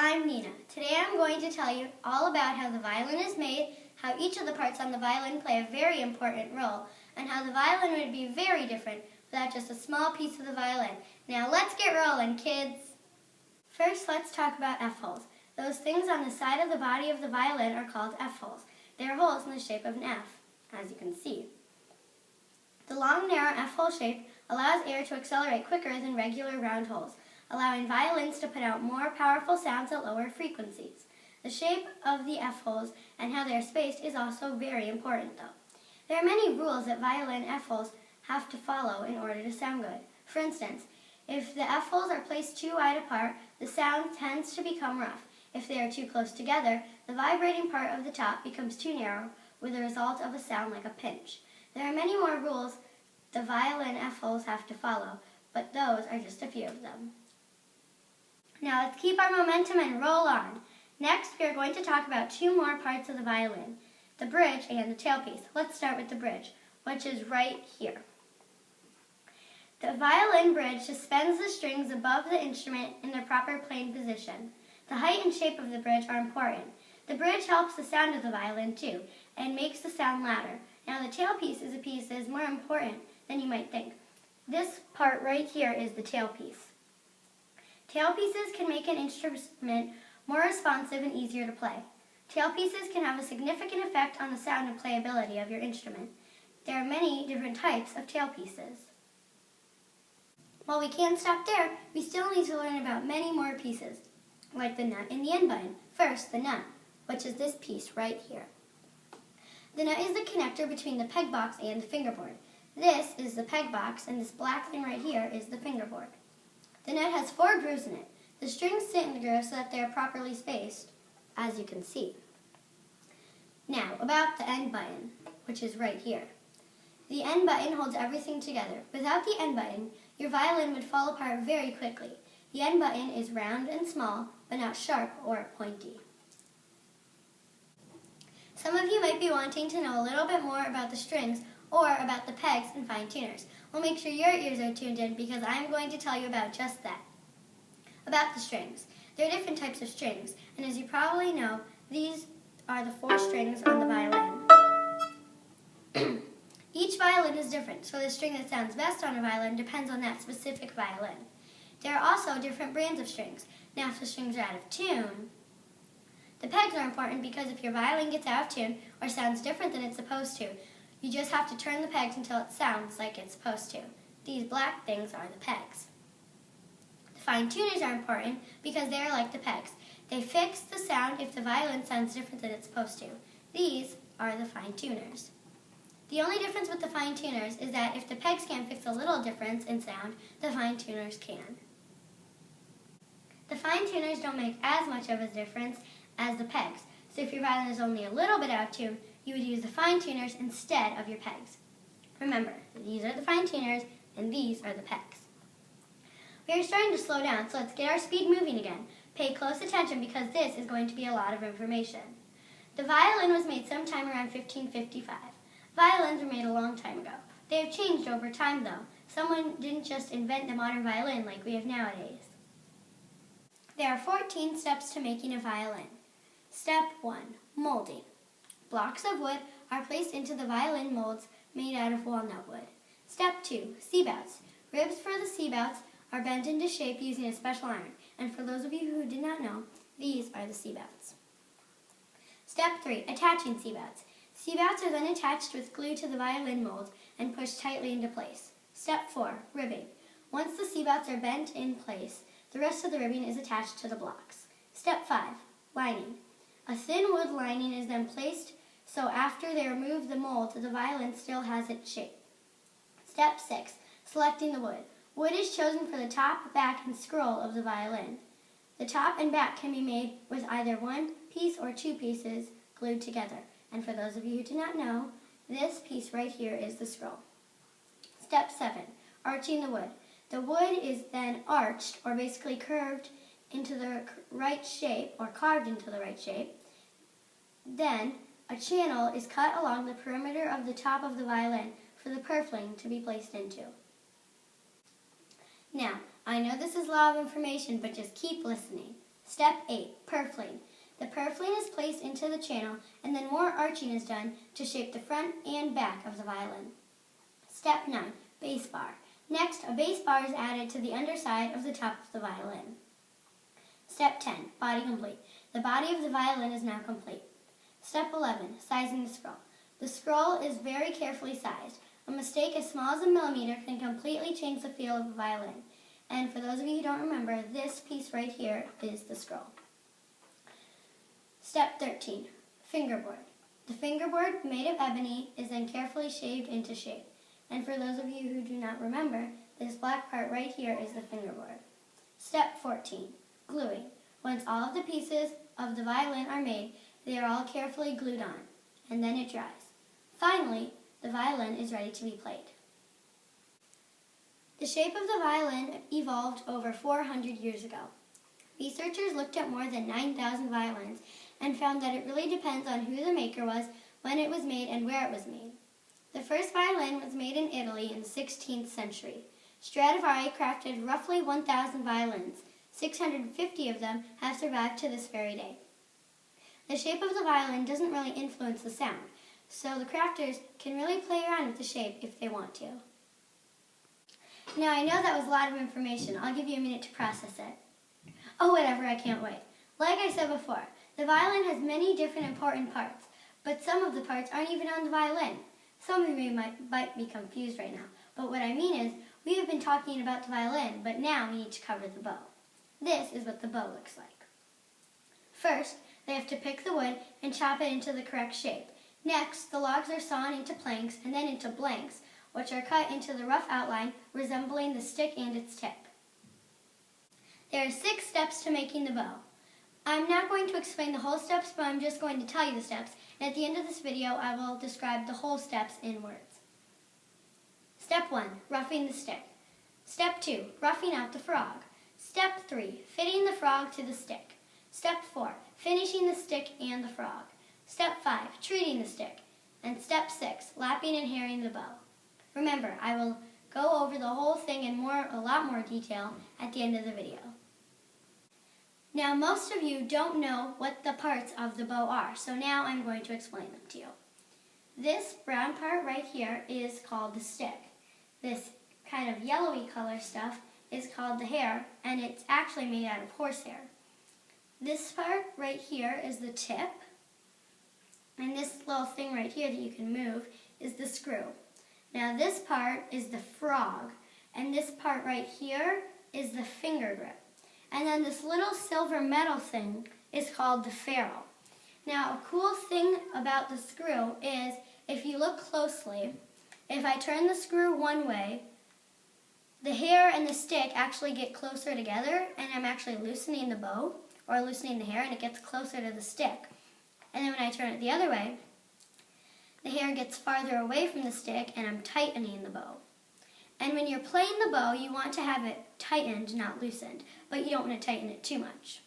I'm Nina. Today I'm going to tell you all about how the violin is made, how each of the parts on the violin play a very important role, and how the violin would be very different without just a small piece of the violin. Now let's get rolling, kids! First, let's talk about F-holes. Those things on the side of the body of the violin are called F-holes. They are holes in the shape of an F, as you can see. The long, narrow F-hole shape allows air to accelerate quicker than regular round holes, allowing violins to put out more powerful sounds at lower frequencies. The shape of the F-holes and how they are spaced is also very important, though. There are many rules that violin F-holes have to follow in order to sound good. For instance, if the F-holes are placed too wide apart, the sound tends to become rough. If they are too close together, the vibrating part of the top becomes too narrow, with the result of a sound like a pinch. There are many more rules the violin F-holes have to follow, but those are just a few of them. Now let's keep our momentum and roll on. Next, we are going to talk about two more parts of the violin, the bridge and the tailpiece. Let's start with the bridge, which is right here. The violin bridge suspends the strings above the instrument in their proper playing position. The height and shape of the bridge are important. The bridge helps the sound of the violin too, and makes the sound louder. Now the tailpiece is a piece that is more important than you might think. This part right here is the tailpiece. Tailpieces can make an instrument more responsive and easier to play. Tailpieces can have a significant effect on the sound and playability of your instrument. There are many different types of tailpieces. While we can't stop there, we still need to learn about many more pieces, like the nut and the end button. First, the nut, which is this piece right here. The nut is the connector between the peg box and the fingerboard. This is the peg box, and this black thing right here is the fingerboard. The nut has 4 grooves in it. The strings sit in the grooves so that they are properly spaced, as you can see. Now, about the end button, which is right here. The end button holds everything together. Without the end button, your violin would fall apart very quickly. The end button is round and small, but not sharp or pointy. Some of you might be wanting to know a little bit more about the strings or about the pegs and fine tuners. Well, make sure your ears are tuned in because I'm going to tell you about just that. About the strings. There are different types of strings, and as you probably know, these are the 4 strings on the violin. Each violin is different, so the string that sounds best on a violin depends on that specific violin. There are also different brands of strings. Now, if the strings are out of tune, the pegs are important because if your violin gets out of tune or sounds different than it's supposed to, you just have to turn the pegs until it sounds like it's supposed to. These black things are the pegs. The fine tuners are important because they are like the pegs. They fix the sound if the violin sounds different than it's supposed to. These are the fine tuners. The only difference with the fine tuners is that if the pegs can fix a little difference in sound, the fine tuners can. The fine tuners don't make as much of a difference as the pegs, so if your violin is only a little bit out of tune, you would use the fine tuners instead of your pegs. Remember, these are the fine tuners and these are the pegs. We are starting to slow down, so let's get our speed moving again. Pay close attention because this is going to be a lot of information. The violin was made sometime around 1555. Violins were made a long time ago. They have changed over time though. Someone didn't just invent the modern violin like we have nowadays. There are 14 steps to making a violin. Step 1. Molding. Blocks of wood are placed into the violin molds made out of walnut wood. Step 2. C-bouts. Ribs for the C-bouts are bent into shape using a special iron. And for those of you who did not know, these are the C-bouts. Step 3. Attaching C-bouts. C-bouts are then attached with glue to the violin mold and pushed tightly into place. Step 4. Ribbing. Once the C-bouts are bent in place, the rest of the ribbing is attached to the blocks. Step 5. Lining. A thin wood lining is then placed so after they remove the mold, the violin still has its shape. Step 6. Selecting the wood. Wood is chosen for the top, back, and scroll of the violin. The top and back can be made with either 1 piece or 2 pieces glued together. And for those of you who do not know, this piece right here is the scroll. Step 7. Arching the wood. The wood is then arched, or basically curved into the right shape, or carved into the right shape. Then, a channel is cut along the perimeter of the top of the violin for the purfling to be placed into. Now, I know this is a lot of information, but just keep listening. Step 8, purfling. The purfling is placed into the channel and then more arching is done to shape the front and back of the violin. Step 9, bass bar. Next, a bass bar is added to the underside of the top of the violin. Step 10, body complete. The body of the violin is now complete. Step 11, sizing the scroll. The scroll is very carefully sized. A mistake as small as a millimeter can completely change the feel of a violin. And for those of you who don't remember, this piece right here is the scroll. Step 13, fingerboard. The fingerboard, made of ebony, is then carefully shaved into shape. And for those of you who do not remember, this black part right here is the fingerboard. Step 14, gluing. Once all of the pieces of the violin are made, they are all carefully glued on, and then it dries. Finally, the violin is ready to be played. The shape of the violin evolved over 400 years ago. Researchers looked at more than 9,000 violins and found that it really depends on who the maker was, when it was made, and where it was made. The first violin was made in Italy in the 16th century. Stradivari crafted roughly 1,000 violins. 650 of them have survived to this very day. The shape of the violin doesn't really influence the sound, so the crafters can really play around with the shape if they want to. Now, I know that was a lot of information. I'll give you a minute to process it. Oh, whatever, I can't wait. Like I said before, the violin has many different important parts, but some of the parts aren't even on the violin. Some of you might be confused right now, but what I mean is, we have been talking about the violin, but now we need to cover the bow. This is what the bow looks like. First, they have to pick the wood and chop it into the correct shape. Next, the logs are sawn into planks and then into blanks, which are cut into the rough outline resembling the stick and its tip. There are 6 steps to making the bow. I'm not going to explain the whole steps, but I'm just going to tell you the steps, and at the end of this video I will describe the whole steps in words. Step 1, roughing the stick. Step 2, roughing out the frog. Step 3, fitting the frog to the stick. Step 4, finishing the stick and the frog. Step 5, treating the stick. And step 6, lapping and hairing the bow. Remember, I will go over the whole thing in a lot more detail at the end of the video. Now, most of you don't know what the parts of the bow are, so now I'm going to explain them to you. This brown part right here is called the stick. This kind of yellowy color stuff is called the hair, and it's actually made out of horsehair. This part right here is the tip, and this little thing right here that you can move is the screw. Now this part is the frog, and this part right here is the finger grip. And then this little silver metal thing is called the ferrule. Now, a cool thing about the screw is, if you look closely, if I turn the screw one way, the hair and the stick actually get closer together, and I'm actually loosening the bow, or loosening the hair, and it gets closer to the stick. And then when I turn it the other way, the hair gets farther away from the stick, and I'm tightening the bow. And when you're playing the bow, you want to have it tightened, not loosened, but you don't want to tighten it too much.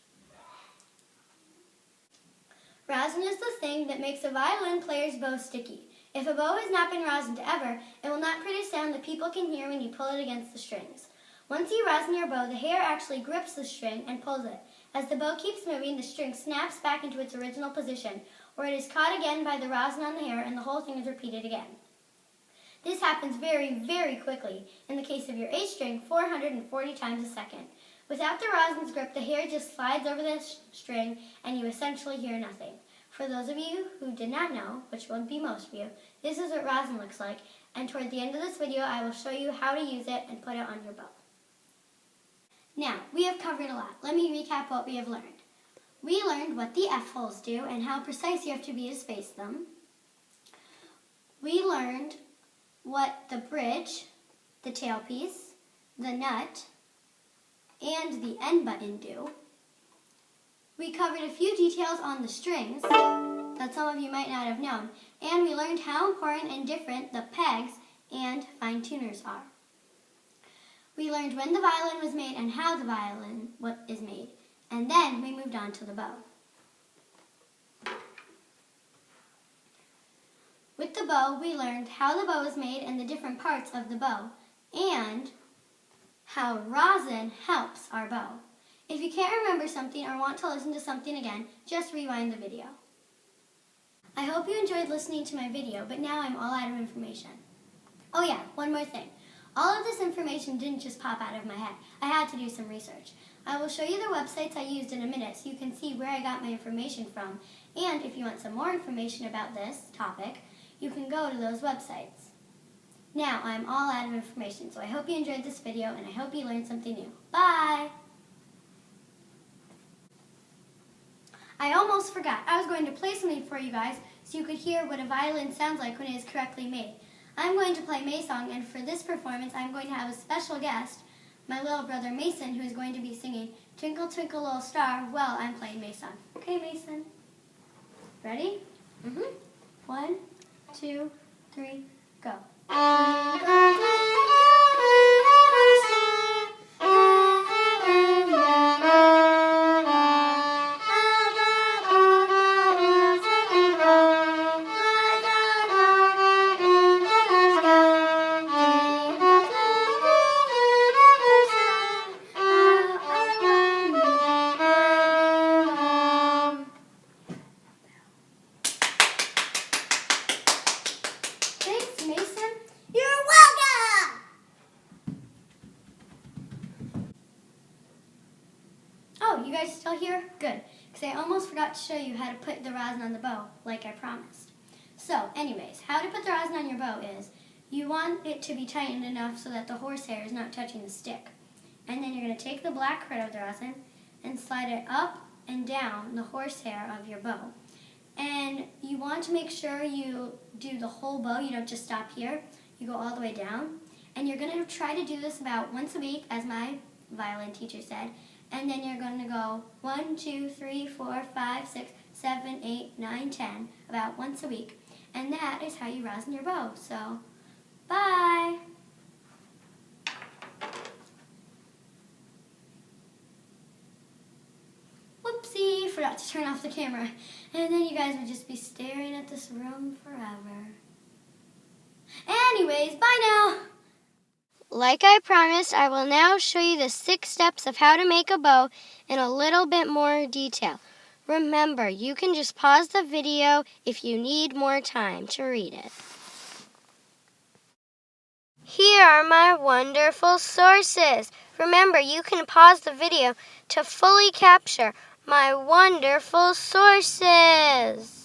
Rosin is the thing that makes a violin player's bow sticky. If a bow has not been rosined ever, it will not produce sound that people can hear when you pull it against the strings. Once you rosin your bow, the hair actually grips the string and pulls it. As the bow keeps moving, the string snaps back into its original position, where it is caught again by the rosin on the hair, and the whole thing is repeated again. This happens very, very quickly. In the case of your A string, 440 times a second. Without the rosin's grip, the hair just slides over the string, and you essentially hear nothing. For those of you who did not know, which would be most of you, this is what rosin looks like, and toward the end of this video, I will show you how to use it and put it on your bow. Now, we have covered a lot. Let me recap what we have learned. We learned what the F-holes do and how precise you have to be to space them. We learned what the bridge, the tailpiece, the nut, and the end button do. We covered a few details on the strings that some of you might not have known, and we learned how important and different the pegs and fine tuners are. We learned when the violin was made and how the violin is made, and then we moved on to the bow. With the bow, we learned how the bow is made and the different parts of the bow, and how rosin helps our bow. If you can't remember something or want to listen to something again, just rewind the video. I hope you enjoyed listening to my video, but now I'm all out of information. Oh yeah, one more thing. All of this information didn't just pop out of my head. I had to do some research. I will show you the websites I used in a minute so you can see where I got my information from. And if you want some more information about this topic, you can go to those websites. Now, I'm all out of information, so I hope you enjoyed this video and I hope you learned something new. Bye! I almost forgot. I was going to play something for you guys so you could hear what a violin sounds like when it is correctly made. I'm going to play May's song, and for this performance, I'm going to have a special guest, my little brother Mason, who is going to be singing Twinkle Twinkle Little Star while I'm playing May's song. Okay, Mason? Ready? 1, 2, 3, go. Thanks, Mason. You're welcome! Oh, you guys still here? Good, because I almost forgot to show you how to put the rosin on the bow, like I promised. So, anyways, how to put the rosin on your bow is, you want it to be tightened enough so that the horsehair is not touching the stick. And then you're going to take the black thread of the rosin and slide it up and down the horsehair of your bow. And you want to make sure you do the whole bow. You don't just stop here. You go all the way down. And you're going to try to do this about once a week, as my violin teacher said. And then you're going to go 1, 2, 3, 4, 5, 6, 7, 8, 9, 10, about once a week. And that is how you rosin your bow. So, bye! Whoopsie, forgot to turn off the camera. And then you guys would just be staring at this room forever. Anyways, bye now! Like I promised, I will now show you the 6 steps of how to make a bow in a little bit more detail. Remember, you can just pause the video if you need more time to read it. Here are my wonderful sources. Remember, you can pause the video to fully capture my wonderful sources.